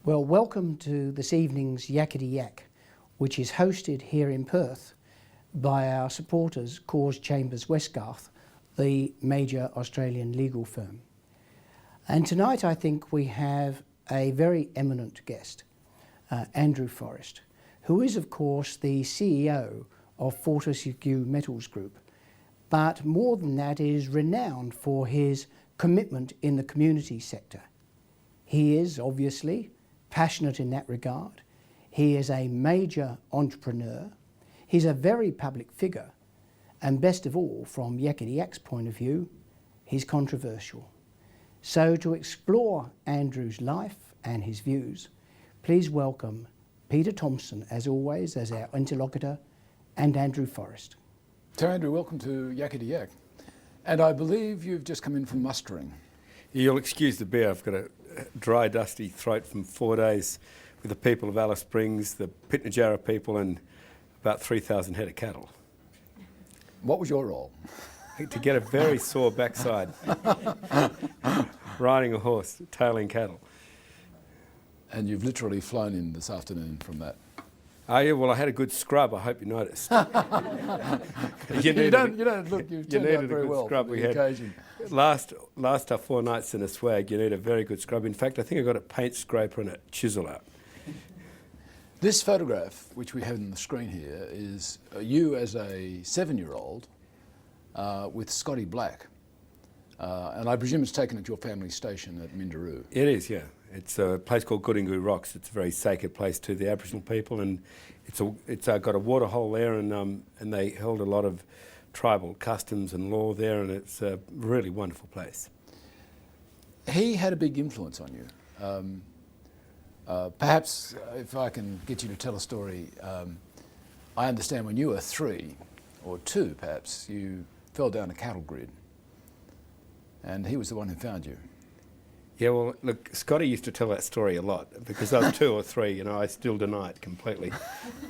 Well, welcome to this evening's Yakety Yak, which is hosted here in Perth by our supporters, Cause Chambers Westgarth, the major Australian legal firm. And tonight I think we have a very eminent guest, Andrew Forrest, who is of course the CEO of Fortescue Metals Group, but more than that is renowned for his commitment in the community sector. He is obviously passionate in that regard. He is a major entrepreneur. He's a very public figure. And best of all, from Yakety Yak's point of view, he's controversial. So to explore Andrew's life and his views, please welcome Peter Thompson, as always, as our interlocutor, and Andrew Forrest. So Andrew, welcome to Yakety Yak. And I believe you've just come in from mustering. You'll excuse the beer, I've got a dry, dusty throat from 4 days with the people of Alice Springs, the Pitnajara people, and about 3,000 head of cattle. What was your role? To get a very sore backside, riding a horse, tailing cattle. And you've literally flown in this afternoon from that. Oh yeah, well I had a good scrub, I hope you noticed. You don't look, you've turned out very well for the occasion. Last 4 nights in a swag, you need a very good scrub. In fact, I think I got a paint scraper and a chisel out. This photograph, which we have on the screen here, is you as a 7-year-old with Scotty Black. And I presume it's taken at your family station at Minderoo. It is, yeah. It's a place called Goodingoo Rocks. It's a very sacred place to the Aboriginal people, and it's got a water hole there, and they held a lot of tribal customs and law there, and it's a really wonderful place. He had a big influence on you. Perhaps if I can get you to tell a story, I understand when you were 3 or 2 perhaps, you fell down a cattle grid, and he was the one who found you. Yeah, well, look, Scotty used to tell that story a lot because I was 2 or 3. You know, I still deny it completely.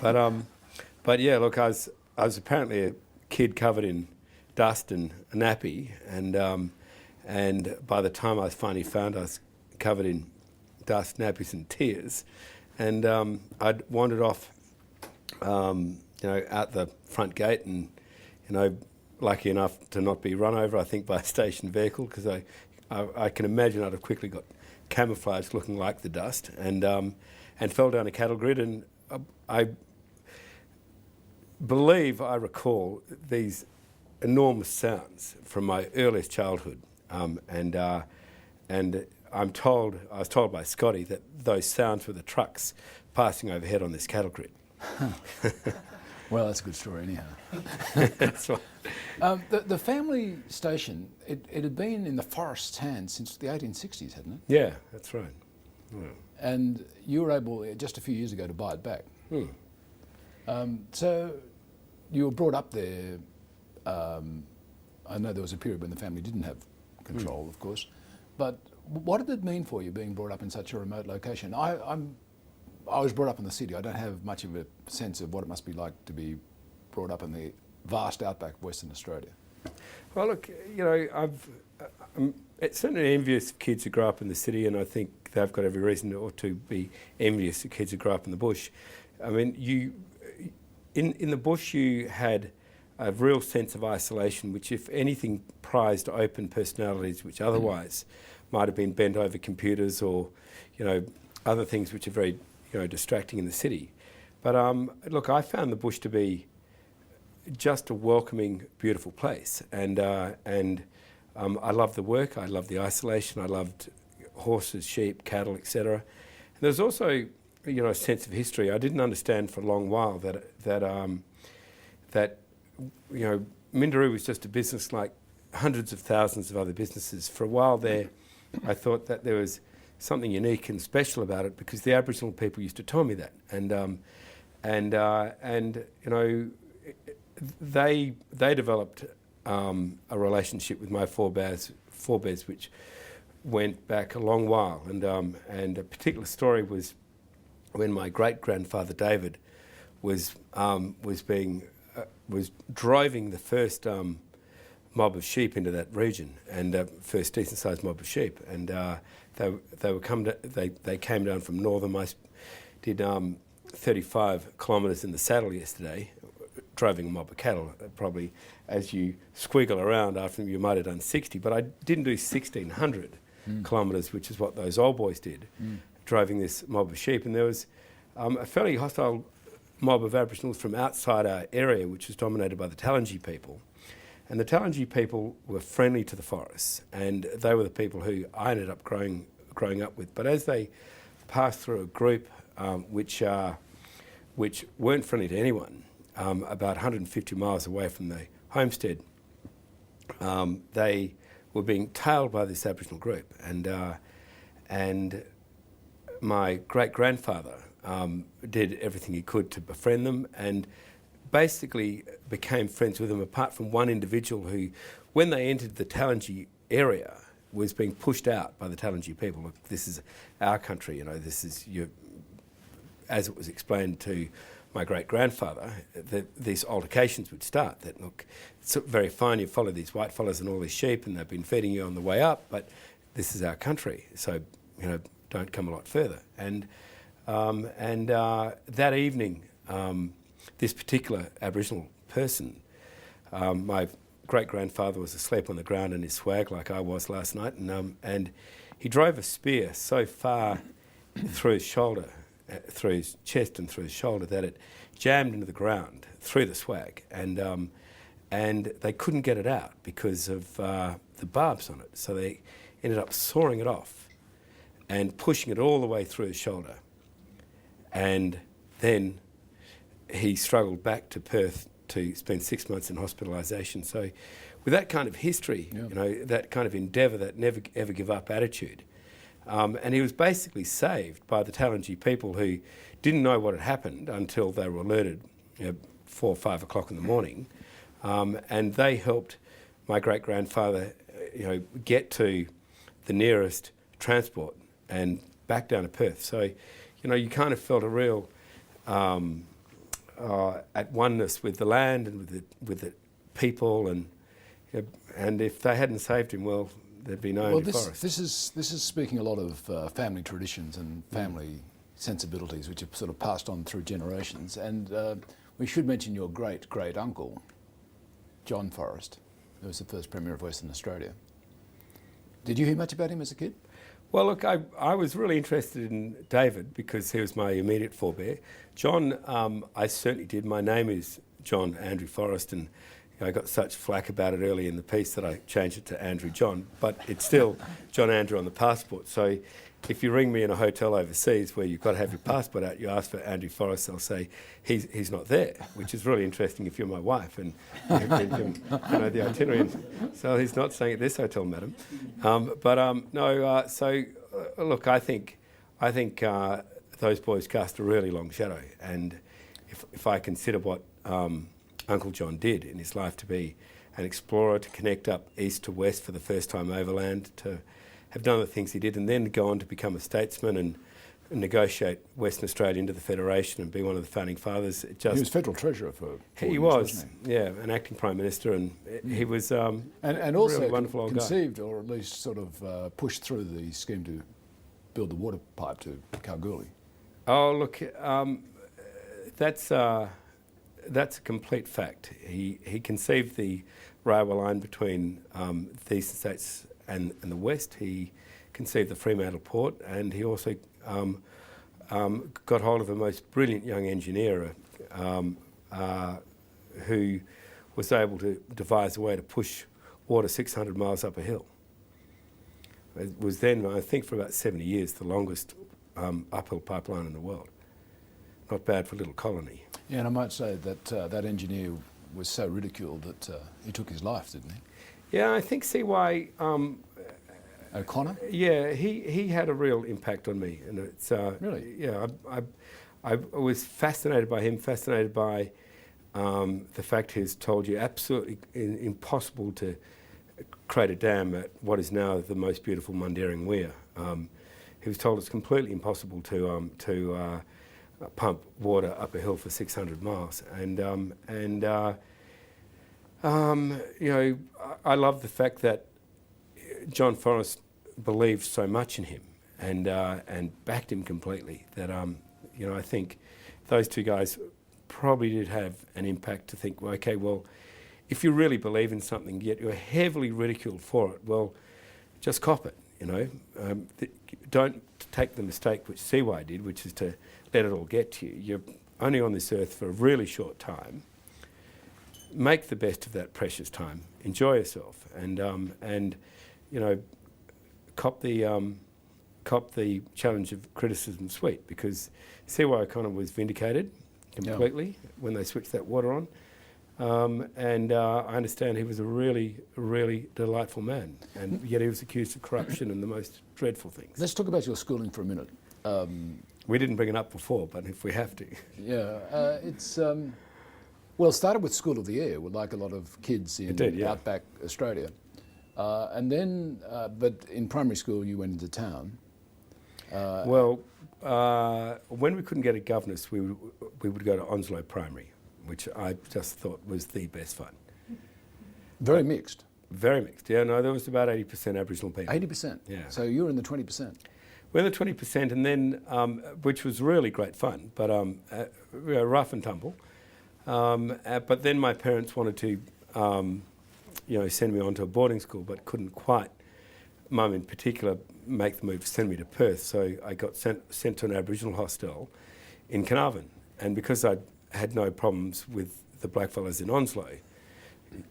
But yeah, look, I was apparently a kid covered in dust and a nappy, and by the time I was finally found, I was covered in dust, nappies, and tears, and I'd wandered off, out the front gate, and lucky enough to not be run over, I think, by a station vehicle, because I can imagine I'd have quickly got camouflaged looking like the dust, and fell down a cattle grid, and I believe I recall these enormous sounds from my earliest childhood, and I was told by Scotty that those sounds were the trucks passing overhead on this cattle grid. Well, that's a good story anyhow. That's right. The family station, it had been in the forest's hands since the 1860s, hadn't it? Yeah, that's right. Yeah. And you were able, just a few years ago, to buy it back. So you were brought up there. I know there was a period when the family didn't have control, of course, but what did it mean for you being brought up in such a remote location? I was brought up in the city. I don't have much of a sense of what it must be like to be brought up in the vast outback of Western Australia. Well, look, I'm certainly envious of kids who grow up in the city, and I think they've got every reason to be envious of kids who grow up in the bush. I mean, in the bush you had a real sense of isolation, which, if anything, prized open personalities, which otherwise might have been bent over computers or, other things which are very, distracting in the city. But look, I found the bush to be just a welcoming, beautiful place, and I loved the work. I loved the isolation. I loved horses, sheep, cattle, etc. And there's also, a sense of history. I didn't understand for a long while that Minderoo was just a business like hundreds of thousands of other businesses. For a while there, I thought that there was something unique and special about it because the Aboriginal people used to tell me that, they developed a relationship with my forebears, which went back a long while, and a particular story was when my great grandfather David was driving the first mob of sheep into that region, and first decent-sized mob of sheep, and they came down from northern. I did 35 kilometres in the saddle yesterday, driving a mob of cattle. Probably, as you squiggle around after you might have done 60, but I didn't do 1,600 kilometres, which is what those old boys did, driving this mob of sheep. And there was a fairly hostile mob of Aboriginals from outside our area, which was dominated by the Talangi people. And the Talangi people were friendly to the forests, and they were the people who I ended up growing up with. But as they passed through a group which weren't friendly to anyone, about 150 miles away from the homestead, they were being tailed by this Aboriginal group, and my great-grandfather did everything he could to befriend them, and basically became friends with them, apart from one individual who, when they entered the Talangi area, was being pushed out by the Talangi people. Look, this is our country, this is your, as it was explained to my great-grandfather, that these altercations would start, that look, it's very fine, you follow these white fellas and all these sheep, and they've been feeding you on the way up, but this is our country, so, don't come a lot further. And that evening, this particular Aboriginal person, my great-grandfather was asleep on the ground in his swag like I was last night, and he drove a spear so far through his shoulder, through his chest and through his shoulder, that it jammed into the ground through the swag, and they couldn't get it out because of the barbs on it. So they ended up sawing it off and pushing it all the way through his shoulder. And then he struggled back to Perth to spend 6 months in hospitalisation. So with that kind of history, that kind of endeavour, that never ever give up attitude, and he was basically saved by the Talangi people, who didn't know what had happened until they were alerted 4 or 5 o'clock in the morning, and they helped my great-grandfather get to the nearest transport and back down to Perth. So you kind of felt a real at oneness with the land and with the people, and if they hadn't saved him, well, there'd be no Andrew Forrest. This is speaking a lot of family traditions and family sensibilities, which have sort of passed on through generations. And we should mention your great uncle, John Forrest, who was the first Premier of Western Australia. Did you hear much about him as a kid? Well, look, I was really interested in David because he was my immediate forebear. John, I certainly did. My name is John Andrew Forrest, and I got such flack about it early in the piece that I changed it to Andrew John, but it's still John Andrew on the passport. So if you ring me in a hotel overseas where you've got to have your passport out, you ask for Andrew Forrest, they'll say he's not there, which is really interesting if you're my wife and you know the itinerary. And, so he's not staying at this hotel, madam. Look, I think those boys cast a really long shadow, and if I consider what Uncle John did in his life, to be an explorer, to connect up east to west for the first time overland, to have done the things he did, and then go on to become a statesman and negotiate Western Australia into the Federation and be one of the founding fathers. He was Federal Treasurer for 4 years, wasn't he? Yeah, an acting Prime Minister, and he was and also really wonderful old conceived, guy. or at least sort of pushed through the scheme to build the water pipe to Kalgoorlie. Oh, look, that's a complete fact. He conceived the railway line between the eastern states and the west. He conceived the Fremantle port, and he also got hold of a most brilliant young engineer who was able to devise a way to push water 600 miles up a hill. It was then, I think, for about 70 years, the longest uphill pipeline in the world. Not bad for a little colony. Yeah, and I might say that that engineer was so ridiculed that he took his life, didn't he? Yeah, I think C.Y. O'Connor? Yeah, he had a real impact on me, and it's really. Yeah, I was fascinated by him, fascinated by the fact he's told you absolutely impossible to create a dam at what is now the most beautiful Mundaring Weir. He was told it's completely impossible to pump water up a hill for 600 miles, and You know, I love the fact that John Forrest believed so much in him and backed him completely. That you know, I think those two guys probably did have an impact to think, well, okay, well, if you really believe in something yet you're heavily ridiculed for it, well, just cop it. You know, don't take the mistake which CY did, which is to let it all get to you. You're only on this earth for a really short time. Make the best of that precious time. Enjoy yourself, and you know, cop the challenge of criticism sweet, because CY O'Connor was vindicated completely when they switched that water on. And I understand he was a really, really delightful man, and yet he was accused of corruption and the most dreadful things. Let's talk about your schooling for a minute. We didn't bring it up before, but if we have to. Yeah, it's well, it started with School of the Air, with like a lot of kids in outback Australia, and then, but in primary school you went into town. Well, when we couldn't get a governess, we would go to Onslow Primary, which I just thought was the best fun. Very mixed. Very mixed. Yeah, no, there was about 80% Aboriginal people. 80%. Yeah. So you were in the 20%. We're in the 20%, and then which was really great fun, but rough and tumble. But then my parents wanted to, you know, send me on to a boarding school, but couldn't quite. Mum in particular make the move to send me to Perth, so I got sent to an Aboriginal hostel in Carnarvon, and because I had no problems with the blackfellas in Onslow,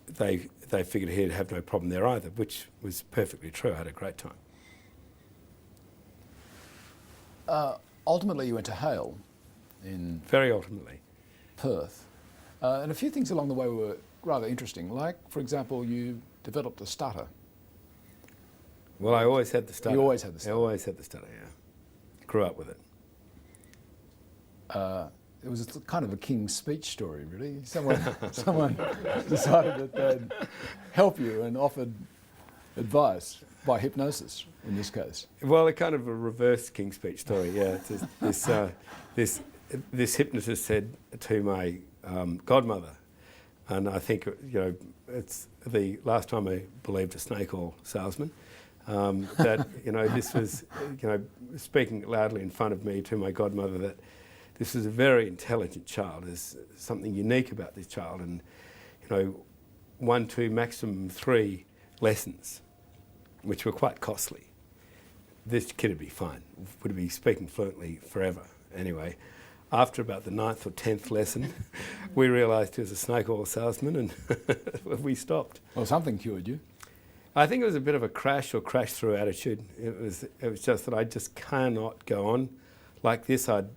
they figured he'd have no problem there either, which was perfectly true. I had a great time. Ultimately, you went to Hale in Very ultimately. Perth, and a few things along the way were rather interesting. Like, for example, you developed a stutter. Well, I always had the stutter. You always had the stutter. I always had the stutter, yeah. Grew up with it. It was kind of a King's Speech story, really. Someone decided that they'd help you and offered advice by hypnosis, in this case. Well, a kind of a reverse King's Speech story, yeah. This hypnotist said to my godmother, and I think, you know, it's the last time I believed a snake oil salesman, that, you know, this was, you know, speaking loudly in front of me to my godmother, that this is a very intelligent child. There's something unique about this child, and, you know, 1, 2, maximum 3 lessons, which were quite costly. This kid would be fine, would be speaking fluently forever. Anyway, after about the 9th or 10th lesson, we realised he was a snake oil salesman, and we stopped. Well, something cured you. I think it was a bit of a crash or crash through attitude. It was just that I just cannot go on like this. I'd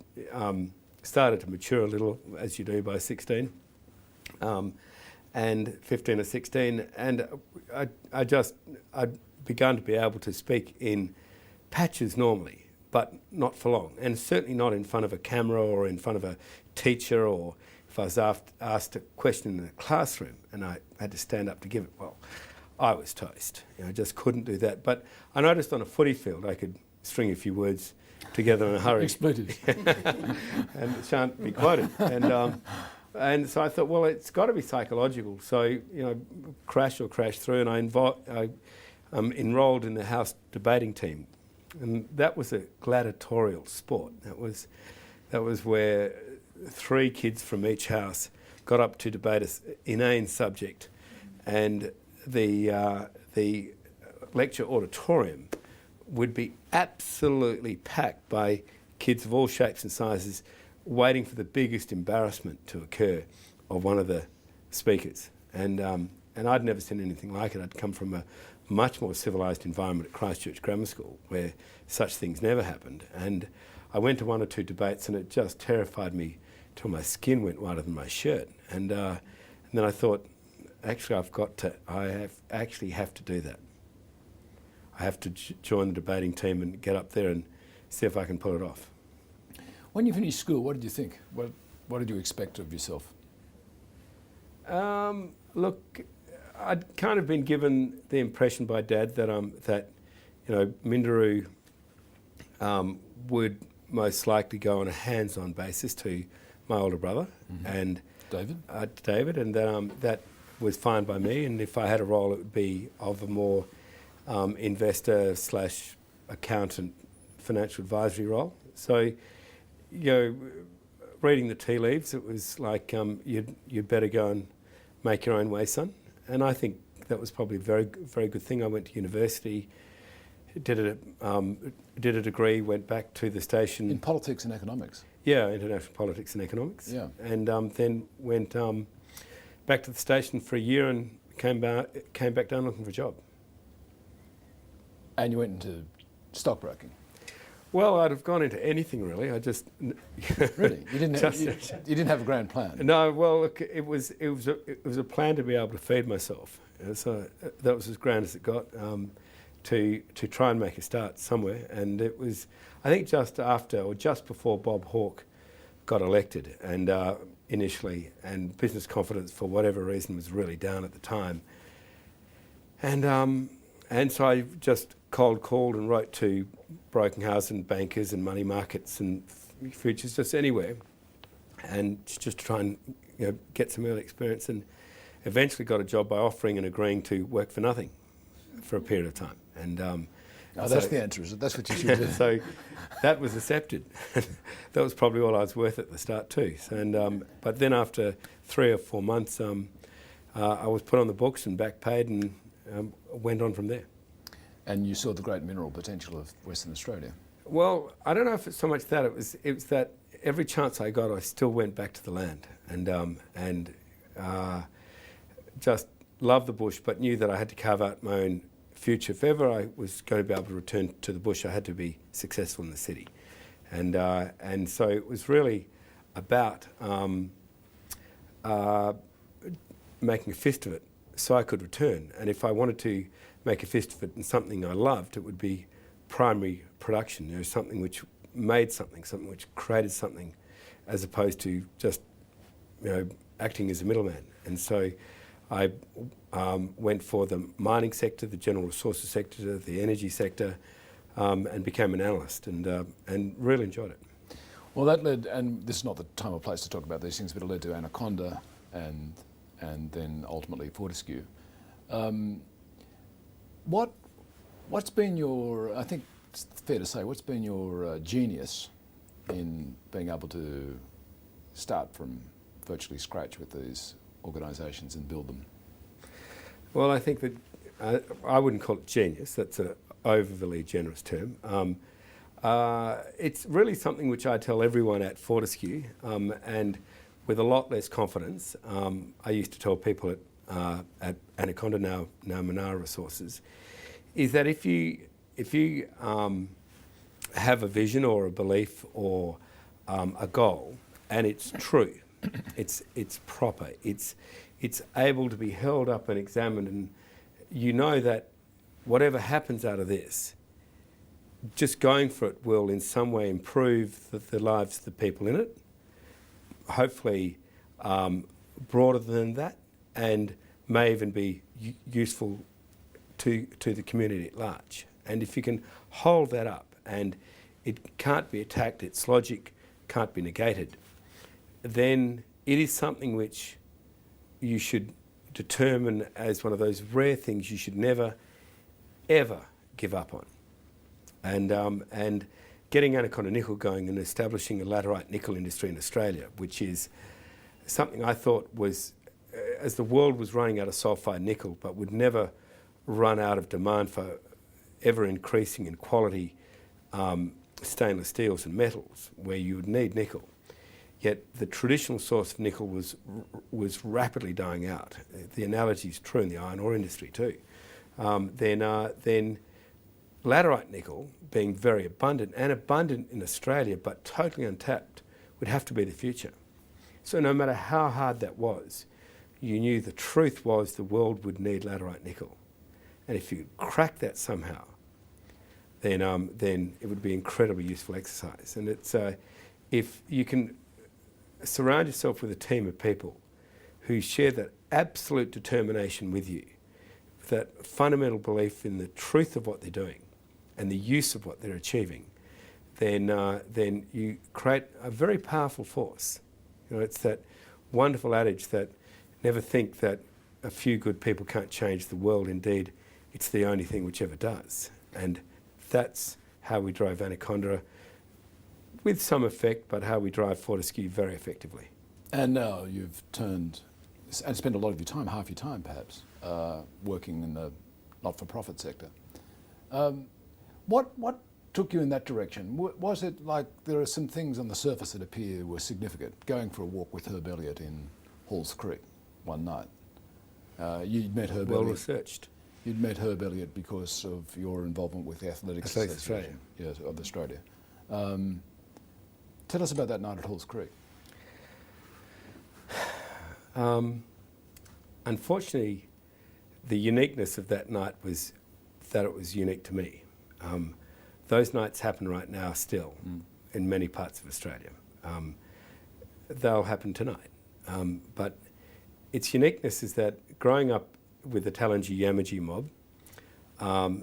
started to mature a little, as you do by 16, and 15 or 16, and I'd begun to be able to speak in patches normally, but not for long, and certainly not in front of a camera or in front of a teacher, or if I was asked a question in a classroom and I had to stand up to give it, well, I was toast. You know, I just couldn't do that. But I noticed on a footy field I could string a few words together in a hurry. Expletives. And it shan't be quoted. And so I thought, well, it's got to be psychological. So, you know, crash or crash through, and I enrolled in the House debating team. And that was a gladiatorial sport. That was where 3 kids from each house got up to debate an inane subject, and the lecture auditorium would be absolutely packed by kids of all shapes and sizes, waiting for the biggest embarrassment to occur of one of the speakers. And I'd never seen anything like it. I'd come from a much more civilised environment at Christchurch Grammar School, where such things never happened. And I went to 1 or 2 debates, and it just terrified me till my skin went whiter than my shirt. And then I thought, actually, I actually have to do that. I have to join the debating team and get up there and see if I can pull it off. When you finished school, what did you think? What did you expect of yourself? Look, I'd kind of been given the impression by Dad that you know, Minderoo would most likely go on a hands-on basis to my older brother, and David, and that was fine by me, and if I had a role, it would be of a more investor / accountant, financial advisory role. So, reading the tea leaves, it was like you'd better go and make your own way, son. And I think that was probably a very, very good thing. I went to university, did a degree, went back to the station. In politics and economics? Yeah, international politics and economics. Yeah. And then went back to the station for a year and came back down looking for a job. And you went into stockbroking? Well, I'd have gone into anything really. I just really, you didn't have a grand plan. No, well, look, it was a plan to be able to feed myself. So that was as grand as it got. To try and make a start somewhere, and it was, I think, just after or just before Bob Hawke got elected, and initially, and business confidence for whatever reason was really down at the time, and so I just cold called and wrote to broking houses and bankers and money markets and futures, just anywhere, and just to try and get some early experience, and eventually got a job by offering and agreeing to work for nothing for a period of time. And that's the answer, is it? That's what you should do. So that was accepted. That was probably all I was worth at the start too. And but then after 3 or 4 months, I was put on the books and back paid, and went on from there. And you saw the great mineral potential of Western Australia. Well, I don't know if it's so much that. It was that every chance I got, I still went back to the land, and just loved the bush, but knew that I had to carve out my own future. If ever I was going to be able to return to the bush, I had to be successful in the city, and so it was really about making a fist of it, so I could return. And if I wanted to make a fist of it in something I loved, it would be primary production. Something which made something which created something, as opposed to just acting as a middleman. And so I went for the mining sector, the general resources sector, the energy sector, and became an analyst, and really enjoyed it. Well, that led, and this is not the time or place to talk about these things, but it led to Anaconda and then ultimately Fortescue. What's been your, I think it's fair to say, what's been your genius in being able to start from virtually scratch with these organisations and build them? Well, I think that I wouldn't call it genius. That's an overly generous term. It's really something which I tell everyone at Fortescue, and with a lot less confidence. I used to tell people at Anaconda, now Minderoo Resources, is that if you have a vision or a belief or a goal, and it's true, it's proper, it's able to be held up and examined, and you know that whatever happens out of this, just going for it will in some way improve the lives of the people in it, hopefully broader than that, and may even be useful to the community at large. And if you can hold that up, and it can't be attacked, its logic can't be negated, then it is something which you should determine as one of those rare things you should never, ever give up on. And getting Anaconda Nickel going and establishing a laterite nickel industry in Australia, which is something I thought was, as the world was running out of sulphide nickel, but would never run out of demand for ever increasing in quality stainless steels and metals, where you would need nickel. Yet the traditional source of nickel was rapidly dying out. The analogy is true in the iron ore industry too. Then laterite nickel, being very abundant, and abundant in Australia but totally untapped, would have to be the future. So no matter how hard that was, you knew the truth was the world would need laterite nickel. And if you could crack that somehow, then it would be incredibly useful exercise. And it's if you can surround yourself with a team of people who share that absolute determination with you, that fundamental belief in the truth of what they're doing and the use of what they're achieving, then you create a very powerful force. It's that wonderful adage that never think that a few good people can't change the world. Indeed, it's the only thing which ever does. And that's how we drove Anaconda, with some effect, but how we drive Fortescue very effectively. And now you've turned and spent a lot of your time, half your time perhaps, working in the not-for-profit sector. What took you in that direction? Was it like there are some things on the surface that appear were significant? Going for a walk with Herb Elliott in Halls Creek one night. You'd met Herb Well Elliott. researched. You'd met Herb Elliott because of your involvement with the Athletics Association, yes, of Australia. Tell us about that night at Halls Creek. Unfortunately, the uniqueness of that night was that it was unique to me. Those nights happen right now still in many parts of Australia. They'll happen tonight. But its uniqueness is that growing up with the Talangi Yamaji mob,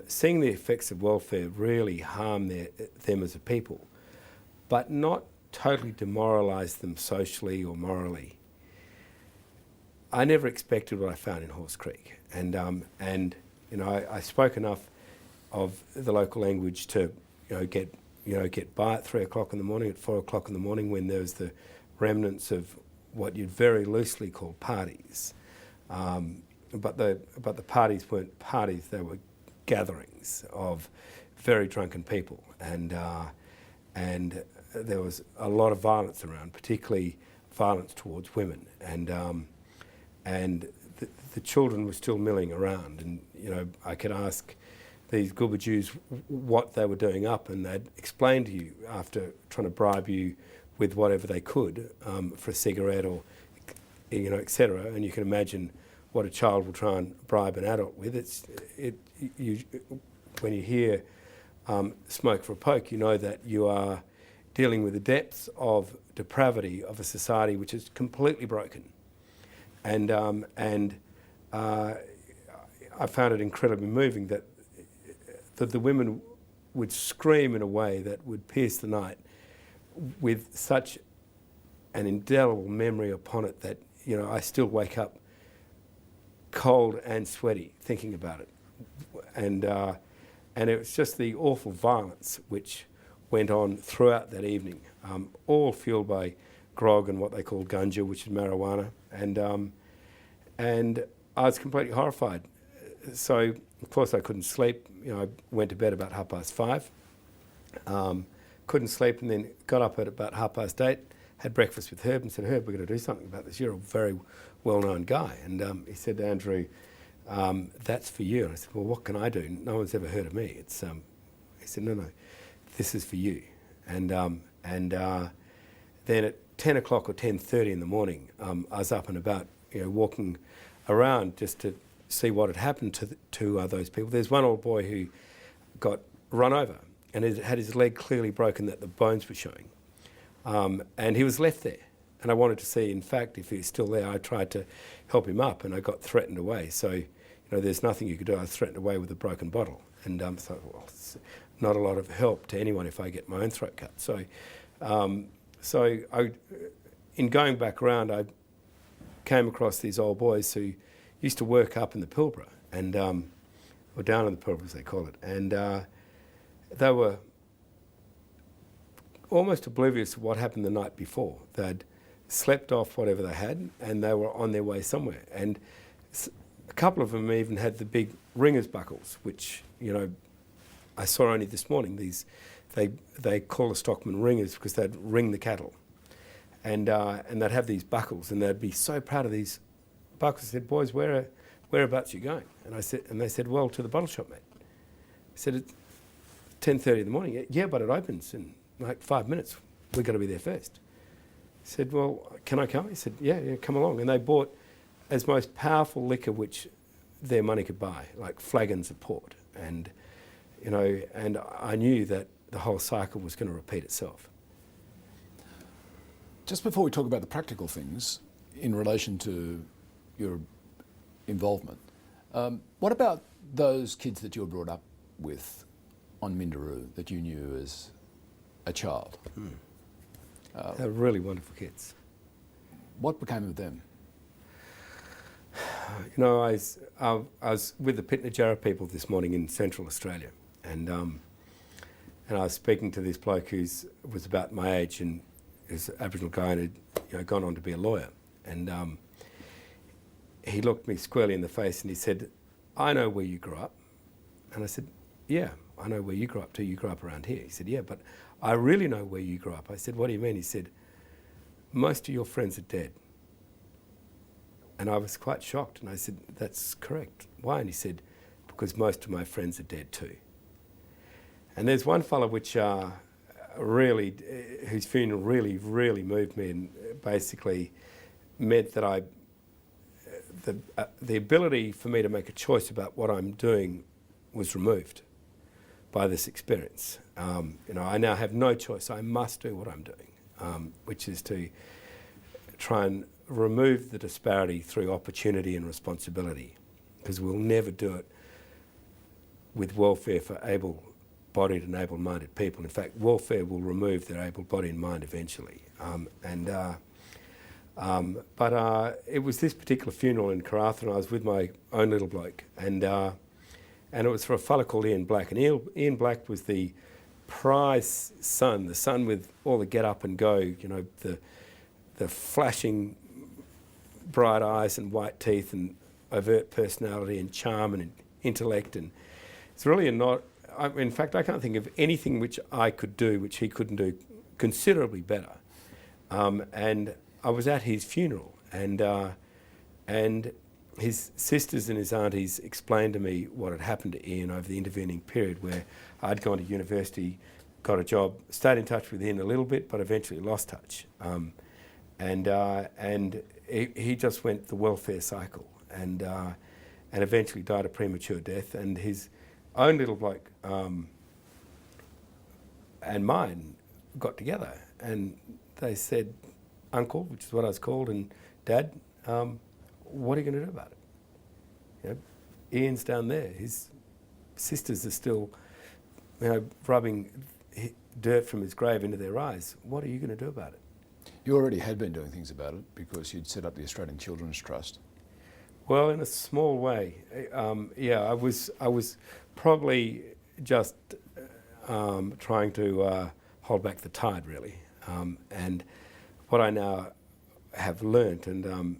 seeing the effects of welfare really harm them as a people, but not totally demoralise them socially or morally. I never expected what I found in Halls Creek, and you know, I spoke enough of the local language to get by at 3 o'clock in the morning, at 4 o'clock in the morning, when there was the remnants of what you'd very loosely call parties, but the parties weren't parties; they were gatherings of very drunken people, and there was a lot of violence around, particularly violence towards women, and the children were still milling around, and you know, I could ask these Gubba Jews what they were doing up, and they'd explain to you after trying to bribe you with whatever they could for a cigarette or, you know, etc. And you can imagine what a child will try and bribe an adult with. When you hear smoke for a poke, you know that you are dealing with the depths of depravity of a society which is completely broken. And I found it incredibly moving that the women would scream in a way that would pierce the night with such an indelible memory upon it that, you know, I still wake up cold and sweaty thinking about it. And it was just the awful violence which went on throughout that evening, all fueled by grog and what they call ganja, which is marijuana. And I was completely horrified. So, of course, I couldn't sleep. You know, I went to bed about 5:30. Couldn't sleep, and then got up at about 8:30, had breakfast with Herb and said, Herb, we're going to do something about this. You're a very well-known guy. And he said, Andrew, that's for you. And I said, well, what can I do? No one's ever heard of me. He said, no, this is for you. And then at 10 o'clock or 10:30 in the morning, I was up and about, you know, walking around just to see what had happened to those people. There's one old boy who got run over and had his leg clearly broken that the bones were showing. And he was left there. And I wanted to see, in fact, if he was still there. I tried to help him up and I got threatened away. So, you know, there's nothing you could do. I was threatened away with a broken bottle. And so, well, it's not a lot of help to anyone if I get my own throat cut. So in going back around, I came across these old boys who used to work up in the Pilbara, and or down in the Pilbara as they call it, and they were almost oblivious of what happened the night before. They'd slept off whatever they had, and they were on their way somewhere. And a couple of them even had the big ringers buckles, which, you know, I saw only this morning. They call the stockman ringers because they'd ring the cattle, and they'd have these buckles, and they'd be so proud of these buckles. I said, boys, whereabouts are you going? And they said, well, to the bottle shop, mate. I said, it's 10:30 in the morning. Yeah, but it opens in like 5 minutes. We've got to be there first. I said, well, can I come? He said, yeah, come along. And they bought as most powerful liquor which their money could buy, like flagons of port. And, you know, and I knew that the whole cycle was going to repeat itself. Just before we talk about the practical things in relation to your involvement, what about those kids that you were brought up with on Minderoo that you knew as a child? They're really wonderful kids. What became of them? I was with the Pitnejara people this morning in Central Australia, and I was speaking to this bloke was about my age and is an Aboriginal guy and had gone on to be a lawyer, and he looked me squarely in the face and he said, "I know where you grew up," and I said, "Yeah, I know where you grew up too. You grew up around here." He said, "Yeah, but I really know where you grew up." I said, "What do you mean?" He said, "Most of your friends are dead." And I was quite shocked, and I said, "That's correct. Why?" And he said, "Because most of my friends are dead too." And there's one fellow whose funeral really moved me, and basically meant that the ability for me to make a choice about what I'm doing was removed by this experience. I now have no choice. I must do what I'm doing, which is to try and remove the disparity through opportunity and responsibility, because we'll never do it with welfare for able-bodied and able-minded people. In fact, welfare will remove their able-bodied mind eventually. But it was this particular funeral in Karratha, and I was with my own little bloke, and it was for a fella called Ian Black, and Ian Black was the prize son, the son with all the get up and go, the flashing bright eyes and white teeth and overt personality and charm and intellect, and it's really in fact, I can't think of anything which I could do which he couldn't do considerably better. And I was at his funeral, and his sisters and his aunties explained to me what had happened to Ian over the intervening period, where I'd gone to university, got a job, stayed in touch with Ian a little bit, but eventually lost touch. And he just went the welfare cycle, and eventually died a premature death. And his own little bloke and mine got together, and they said, "Uncle," which is what I was called, and "Dad, what are you going to do about it? Ian's down there. His sisters are still, rubbing dirt from his grave into their eyes. What are you going to do about it?" You already had been doing things about it because you'd set up the Australian Children's Trust. Well, in a small way, I was probably just trying to hold back the tide, really. And what I now have learnt, and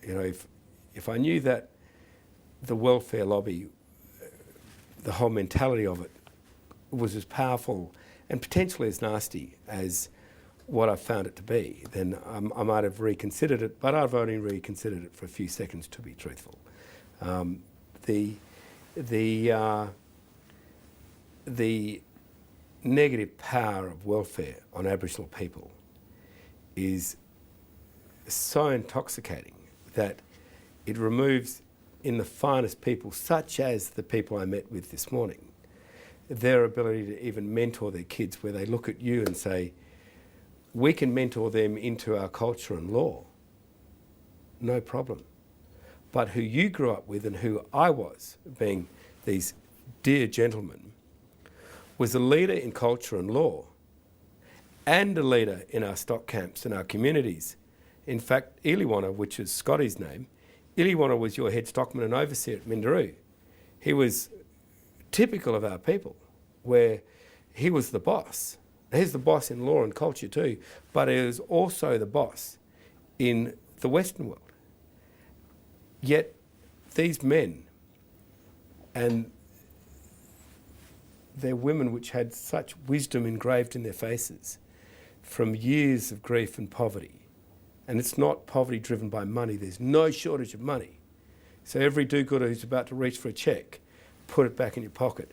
if I knew that the welfare lobby, the whole mentality of it, was as powerful and potentially as nasty as what I found it to be, then I might have reconsidered it, but I've only reconsidered it for a few seconds, to be truthful. The negative power of welfare on Aboriginal people is so intoxicating that it removes, in the finest people, such as the people I met with this morning, their ability to even mentor their kids, where they look at you and say, "We can mentor them into our culture and law, no problem. But who you grew up with and who I was, being these dear gentlemen, was a leader in culture and law and a leader in our stock camps and our communities. In fact, Iliwana, which is Scotty's name, Iliwana was your head stockman and overseer at Minderoo. He was typical of our people, where he was the boss. He's the boss in law and culture too, but he is also the boss in the Western world. Yet these men and their women, which had such wisdom engraved in their faces from years of grief and poverty, and it's not poverty driven by money, there's no shortage of money. So every do-gooder who's about to reach for a cheque, put it back in your pocket.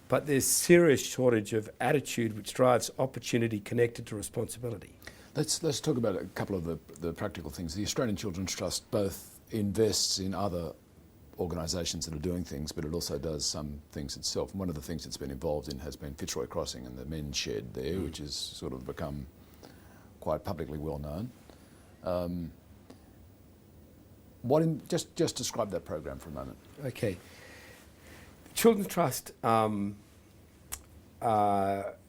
But there's serious shortage of attitude which drives opportunity connected to responsibility. Let's talk about a couple of the practical things. The Australian Children's Trust both invests in other organisations that are doing things, but it also does some things itself. And one of the things it's been involved in has been Fitzroy Crossing and the men's shed there, which has sort of become quite publicly well known. Just describe that program for a moment. Okay. The Children's Trust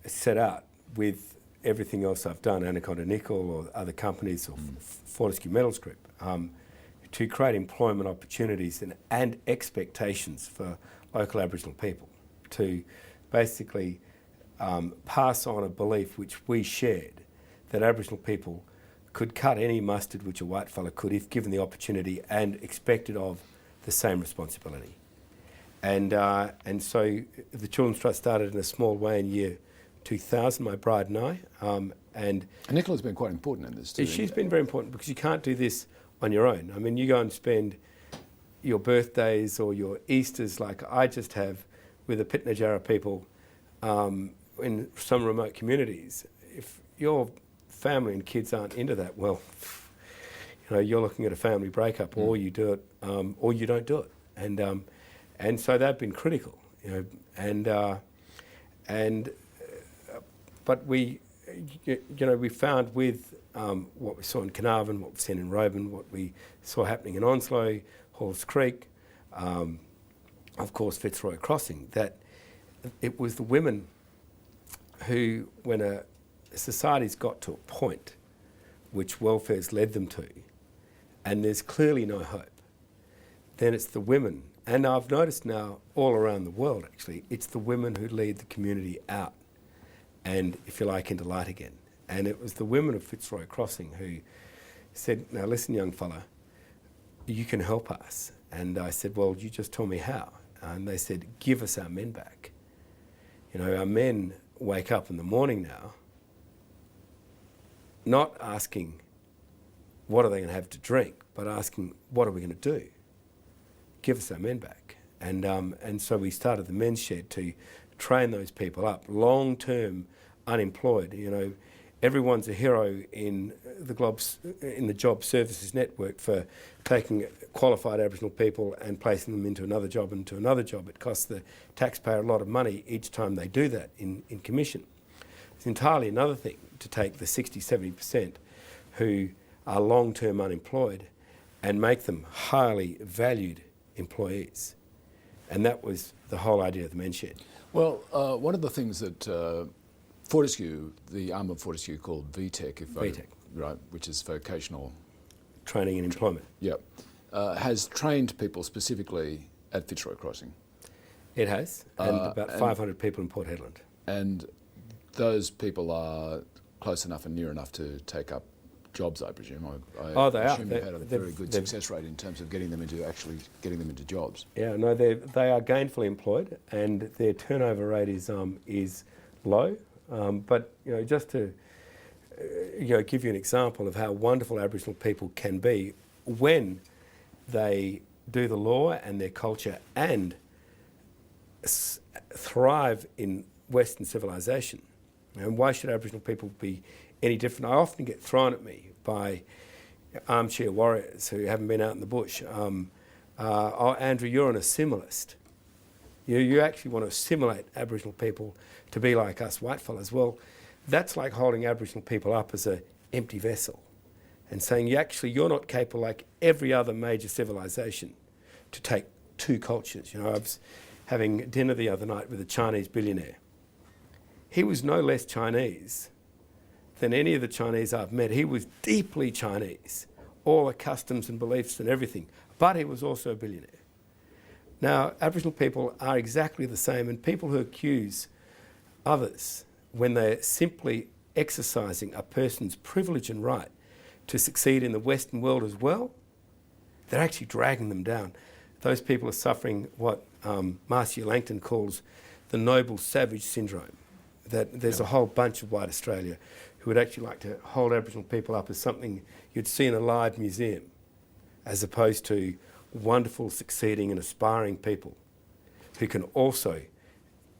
set out with everything else I've done, Anaconda Nickel or other companies or Fortescue Metals Group, to create employment opportunities and expectations for local Aboriginal people, to basically pass on a belief which we shared, that Aboriginal people could cut any mustard which a white fella could if given the opportunity and expected of the same responsibility. And so the Children's Trust started in a small way in year 2000, my bride and I. And Nicola's been quite important in this too. she's been very important because you can't do this on your own. I mean, you go and spend your birthdays or your Easters like I just have with the Pitnajara people in some remote communities. If your family and kids aren't into that, well, you know, you're looking at a family breakup, or you do it, or you don't do it. And so they've been critical, you know, but we, you know, we found with what we saw in Carnarvon, what we've seen in Roban, what we saw happening in Onslow, Halls Creek, of course Fitzroy Crossing, that it was the women who, when a society's got to a point which welfare's led them to, and there's clearly no hope, then it's the women, and I've noticed now all around the world actually, it's the women who lead the community out and, if you like, into light again. And it was the women of Fitzroy Crossing who said, now listen, young fella, you can help us. And I said, well, you just tell me how. And they said, give us our men back. You know, our men wake up in the morning now not asking what are they going to have to drink, but asking what are we going to do? Give us our men back. And so we started the men's shed to train those people up, long-term unemployed. You know, everyone's a hero in the job services network for taking qualified Aboriginal people and placing them into another job. It costs the taxpayer a lot of money each time they do that in commission. It's entirely another thing to take the 60-70% who are long-term unemployed and make them highly valued employees. And that was the whole idea of the men's shed. Well, one of the things that Fortescue, the arm of Fortescue called VTech, right, which is vocational training and employment. Yep, has trained people specifically at Fitzroy Crossing. It has, and about 500 people in Port Hedland. And those people are close enough and near enough to take up jobs, I presume. I They assume are. you've had a very good success rate in terms of getting them into jobs. Yeah, no, they are gainfully employed, and their turnover rate is low. But you know, just to give you an example of how wonderful Aboriginal people can be when they do the law and their culture and thrive in Western civilization. And why should Aboriginal people be any different? I often get thrown at me by armchair warriors who haven't been out in the bush. Oh, Andrew, you're an assimilist. You actually want to assimilate Aboriginal people to be like us whitefellas. Well, that's like holding Aboriginal people up as an empty vessel and saying you're not capable, like every other major civilization, to take two cultures. You know, I was having dinner the other night with a Chinese billionaire. He was no less Chinese than any of the Chinese I've met. He was deeply Chinese, all the customs and beliefs and everything, but he was also a billionaire. Now, Aboriginal people are exactly the same, and people who accuse others when they're simply exercising a person's privilege and right to succeed in the Western world as well, they're actually dragging them down. Those people are suffering what Marcia Langton calls the noble savage syndrome, that there's a whole bunch of white Australia who would actually like to hold Aboriginal people up as something you'd see in a live museum, as opposed to wonderful, succeeding and aspiring people who can also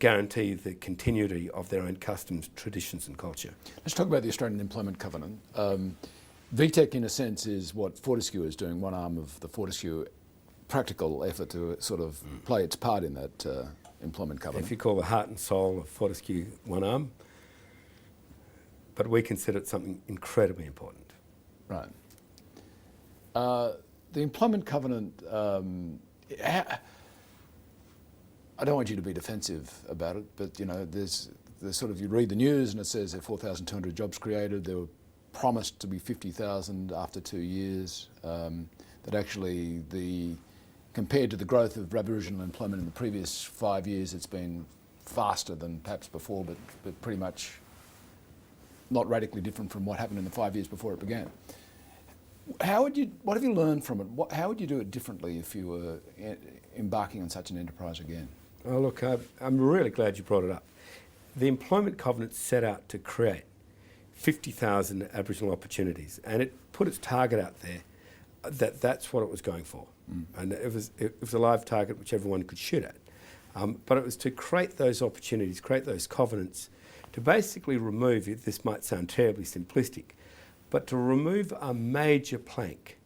guarantee the continuity of their own customs, traditions and culture. Let's talk about the Australian Employment Covenant. VTech, in a sense, is what Fortescue is doing, one arm of the Fortescue practical effort to sort of play its part in that employment covenant. If you call the heart and soul of Fortescue one arm, but we consider it something incredibly important. Right. The employment covenant, I don't want you to be defensive about it, but you know, there's sort of, you read the news and it says there are 4,200 jobs created. There were promised to be 50,000 after 2 years. that actually compared to the growth of Aboriginal employment in the previous 5 years, it's been faster than perhaps before, but pretty much not radically different from what happened in the 5 years before it began. What have you learned from it? How would you do it differently if you were embarking on such an enterprise again? Oh, look, I'm really glad you brought it up. The Employment Covenant set out to create 50,000 Aboriginal opportunities, and it put its target out there that's what it was going for. And it was a live target which everyone could shoot at. But it was to create those opportunities, create those covenants, to basically remove, this might sound terribly simplistic, but to remove a major plank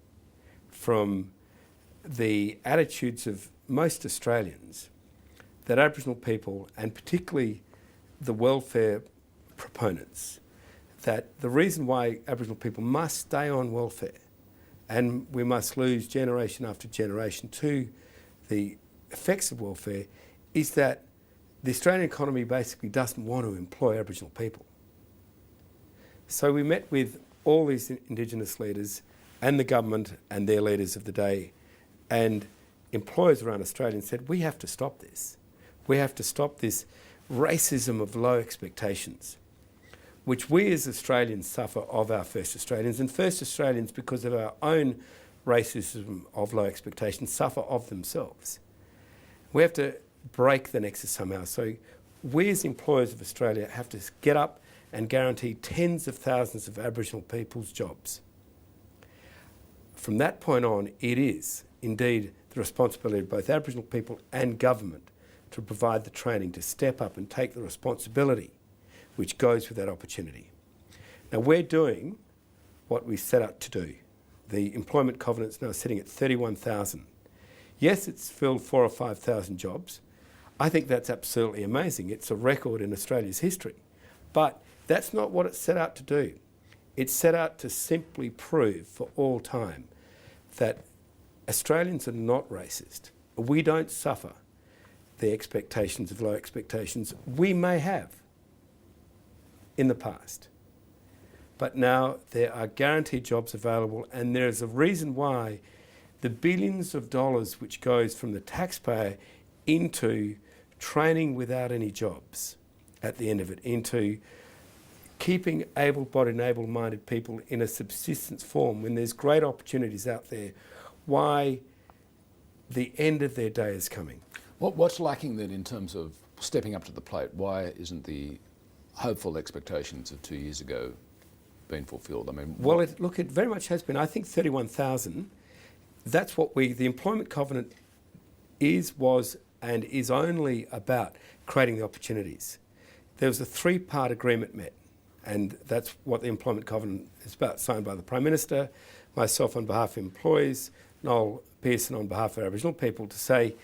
from the attitudes of most Australians that Aboriginal people, and particularly the welfare proponents, that the reason why Aboriginal people must stay on welfare and we must lose generation after generation to the effects of welfare is that the Australian economy basically doesn't want to employ Aboriginal people. So we met with all these Indigenous leaders and the government and their leaders of the day and employers around Australia and said, we have to stop this. We have to stop this racism of low expectations, which we as Australians suffer of our First Australians, and First Australians, because of our own racism of low expectations, suffer of themselves. We have to break the nexus somehow. So we as employers of Australia have to get up and guarantee tens of thousands of Aboriginal people's jobs. From that point on, it is indeed the responsibility of both Aboriginal people and government to provide the training to step up and take the responsibility which goes with that opportunity. Now we're doing what we set out to do. The employment covenant's now sitting at 31,000. Yes, it's filled 4,000 or 5,000 jobs. I think that's absolutely amazing. It's a record in Australia's history. But that's not what it set out to do. It set out to simply prove for all time that Australians are not racist. We don't suffer the expectations of low expectations we may have in the past. But now there are guaranteed jobs available, and there is a reason why the billions of dollars which goes from the taxpayer into training without any jobs at the end of it, into keeping able-bodied and able-minded people in a subsistence form when there's great opportunities out there, why the end of their day is coming. What's lacking then in terms of stepping up to the plate? Why isn't the hopeful expectations of 2 years ago been fulfilled? I mean, well, it very much has been. I think 31,000, that's what the Employment Covenant was and is only about creating the opportunities. There was a 3-part agreement met, and that's what the Employment Covenant is about, signed by the Prime Minister, myself on behalf of employees, Noel Pearson on behalf of Aboriginal people, to say,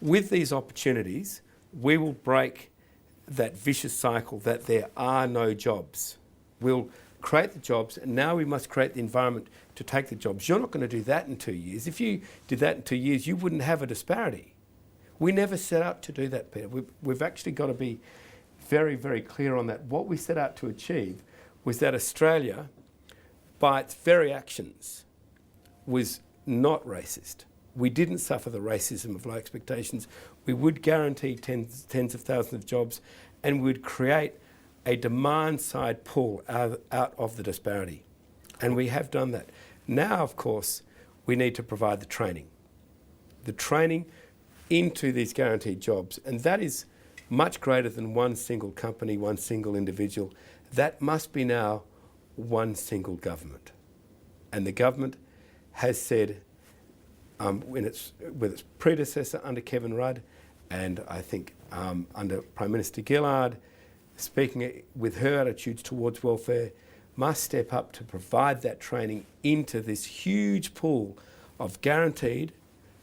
with these opportunities, we will break that vicious cycle that there are no jobs. We'll create the jobs, and now we must create the environment to take the jobs. You're not going to do that in 2 years. If you did that in 2 years, you wouldn't have a disparity. We never set out to do that, Peter. We've actually got to be very, very clear on that. What we set out to achieve was that Australia, by its very actions, was not racist. We didn't suffer the racism of low expectations. We would guarantee tens of thousands of jobs, and we would create a demand-side pull out of the disparity. And we have done that. Now, of course, we need to provide the training into these guaranteed jobs. And that is much greater than one single company, one single individual. That must be now one single government. And the government has said, with its predecessor under Kevin Rudd, and I think under Prime Minister Gillard, speaking with her attitudes towards welfare, must step up to provide that training into this huge pool of guaranteed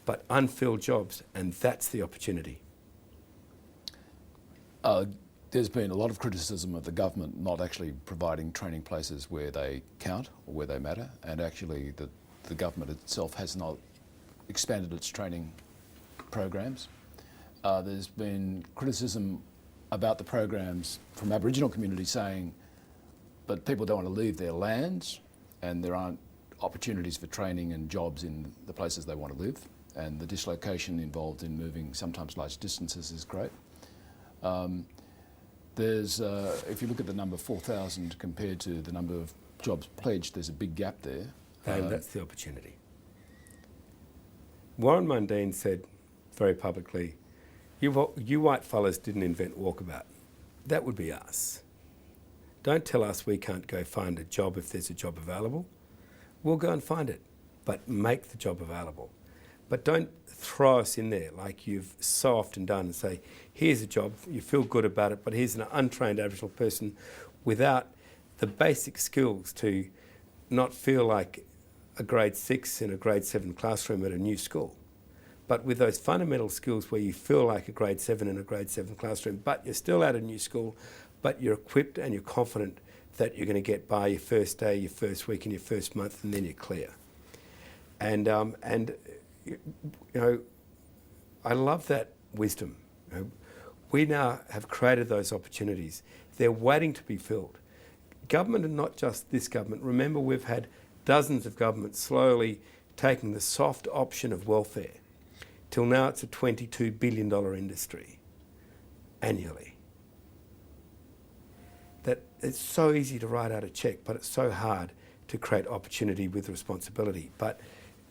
but unfilled jobs, and that's the opportunity. There's been a lot of criticism of the government not actually providing training places where they count or where they matter, and actually the government itself has not expanded its training programs. There's been criticism about the programs from Aboriginal communities saying, but people don't want to leave their lands and there aren't opportunities for training and jobs in the places they want to live, and the dislocation involved in moving sometimes large distances is great. If you look at the number 4,000 compared to the number of jobs pledged, there's a big gap there. And that's the opportunity. Warren Mundine said very publicly, you white fellas didn't invent walkabout. That would be us. Don't tell us we can't go find a job if there's a job available. We'll go and find it, but make the job available. But don't throw us in there like you've so often done and say, here's a job, you feel good about it, but here's an untrained Aboriginal person without the basic skills to not feel like a grade 6 in a grade 7 classroom at a new school. But with those fundamental skills where you feel like a grade 7 in a grade 7 classroom, but you're still at a new school, but you're equipped and you're confident that you're going to get by your first day, your first week and your first month, and then you're clear. And you know, I love that wisdom. You know, we now have created those opportunities. They're waiting to be filled. Government, and not just this government, remember we've had dozens of governments slowly taking the soft option of welfare. Till now it's a $22 billion industry annually. That it's so easy to write out a cheque, but it's so hard to create opportunity with responsibility. But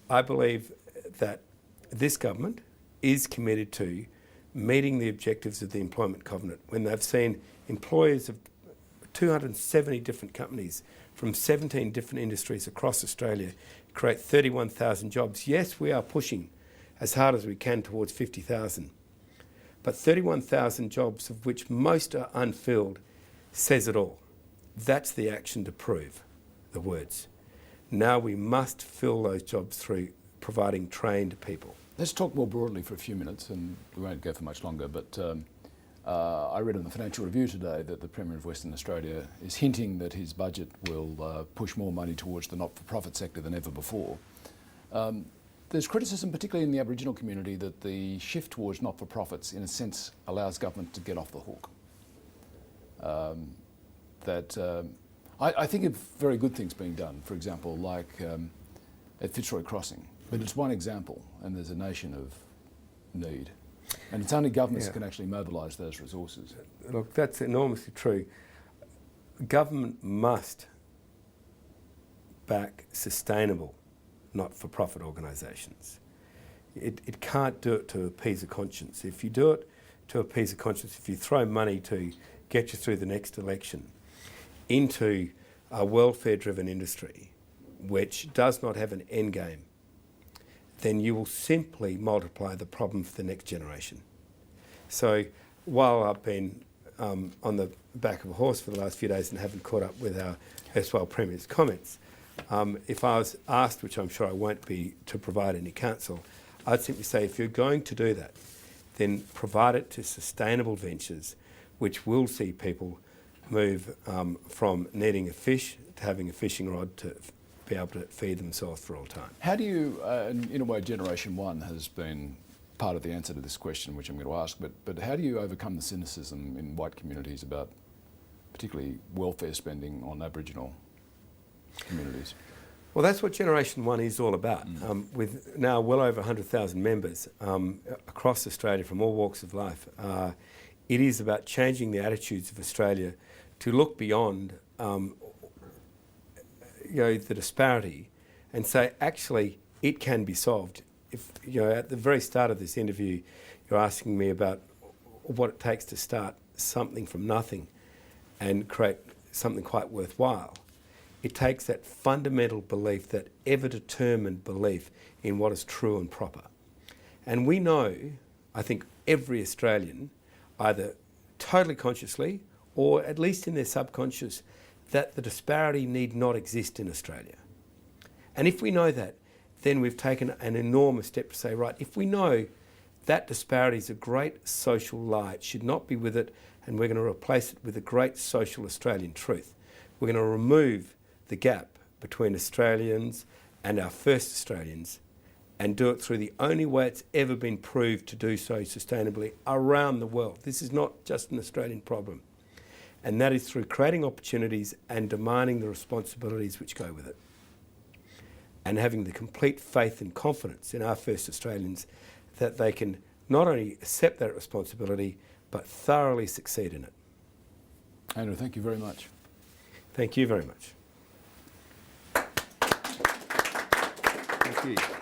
I believe that this government is committed to meeting the objectives of the Employment Covenant when they've seen employers of 270 different companies from 17 different industries across Australia create 31,000 jobs. Yes, we are pushing as hard as we can towards 50,000, but 31,000 jobs, of which most are unfilled, says it all. That's the action to prove the words. Now we must fill those jobs through providing trained people. Let's talk more broadly for a few minutes, and we won't go for much longer, but I read in the Financial Review today that the Premier of Western Australia is hinting that his budget will push more money towards the not-for-profit sector than ever before. There's criticism, particularly in the Aboriginal community, that the shift towards not-for-profits, in a sense, allows government to get off the hook. I think of very good things being done, for example, like at Fitzroy Crossing. But it's one example, and there's a nation of need. And it's only governments that can actually mobilise those resources. Look, that's enormously true. Government must back sustainable not-for-profit organisations. It can't do it to appease a conscience. If you do it to appease a conscience, if you throw money to get you through the next election into a welfare-driven industry which does not have an end game, then you will simply multiply the problem for the next generation. So while I've been on the back of a horse for the last few days and haven't caught up with our erstwhile Premier's comments, if I was asked, which I'm sure I won't be, to provide any counsel, I'd simply say if you're going to do that, then provide it to sustainable ventures which will see people move from needing a fish to having a fishing rod to be able to feed themselves for all time. How do you, in a way, GenerationOne has been part of the answer to this question, which I'm going to ask, but how do you overcome the cynicism in white communities about particularly welfare spending on Aboriginal communities? Well, that's what GenerationOne is all about. With now well over 100,000 members across Australia from all walks of life, it is about changing the attitudes of Australia to look beyond the disparity and say, actually, it can be solved. If at the very start of this interview, you're asking me about what it takes to start something from nothing and create something quite worthwhile. It takes that fundamental belief, that ever-determined belief in what is true and proper. And we know, I think every Australian, either totally consciously or at least in their subconscious, that the disparity need not exist in Australia. And if we know that, then we've taken an enormous step to say, right, if we know that disparity is a great social lie, it should not be with it, and we're going to replace it with a great social Australian truth. We're going to remove the gap between Australians and our first Australians and do it through the only way it's ever been proved to do so sustainably around the world. This is not just an Australian problem. And that is through creating opportunities and demanding the responsibilities which go with it. and having the complete faith and confidence in our first Australians that they can not only accept that responsibility, but thoroughly succeed in it. Andrew, thank you very much. Thank you very much. Thank you.